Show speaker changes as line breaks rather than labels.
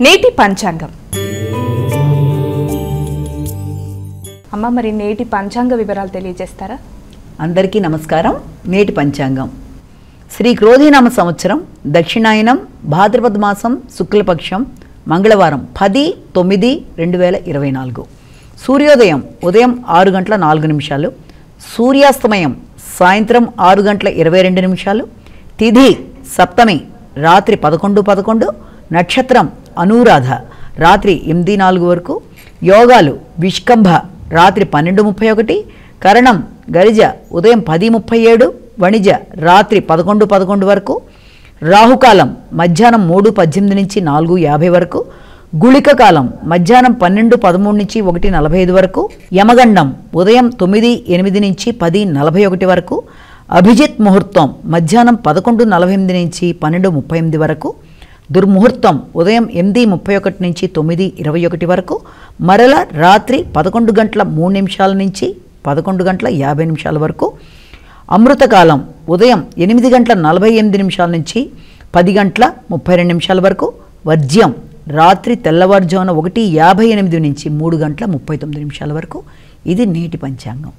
నేటి పంచాంగం. అమ్మ, మరి నేటి పంచాంగ వివరాలు తెలియజేస్తారా?
అందరికీ నమస్కారం. నేటి పంచాంగం శ్రీ క్రోధినామ సంవత్సరం దక్షిణాయనం భాద్రపద మాసం శుక్లపక్షం మంగళవారం 10/9/2024. సూర్యోదయం ఉదయం 6 గంటల 4 నిమిషాలు, సూర్యాస్తమయం సాయంత్రం 6 గంటల 22 నిమిషాలు, తిథి సప్తమి రాత్రి 11:11, నక్షత్రం అనురాధ రాత్రి 8:04 వరకు, యోగాలు విష్కంభ రాత్రి 12:31, కరణం గరిజ ఉదయం 10:37, వణిజ రాత్రి 11:11 వరకు, రాహుకాలం మధ్యాహ్నం 3:18 నుంచి 4:50 వరకు, గుళిక కాలం మధ్యాహ్నం 12:13 నుంచి 1:45 వరకు, యమగండం ఉదయం 9:08 నుంచి 10:41 వరకు, అభిజిత్ ముహూర్తం మధ్యాహ్నం 11:48 నుంచి 12:38 వరకు, దుర్ముహూర్తం ఉదయం 8:31 నుంచి 9:21 వరకు, మరల రాత్రి 11 గంటల 3 నిమిషాల నుంచి 11 గంటల 50 నిమిషాల వరకు, అమృతకాలం ఉదయం 8 గంటల 48 నిమిషాల నుంచి 10 గంటల 32 నిమిషాల వరకు, వర్జ్యం రాత్రి తెల్లవారుజామున 1:58 నుంచి 3 గంటల 39 నిమిషాల వరకు. ఇది నేటి పంచాంగం.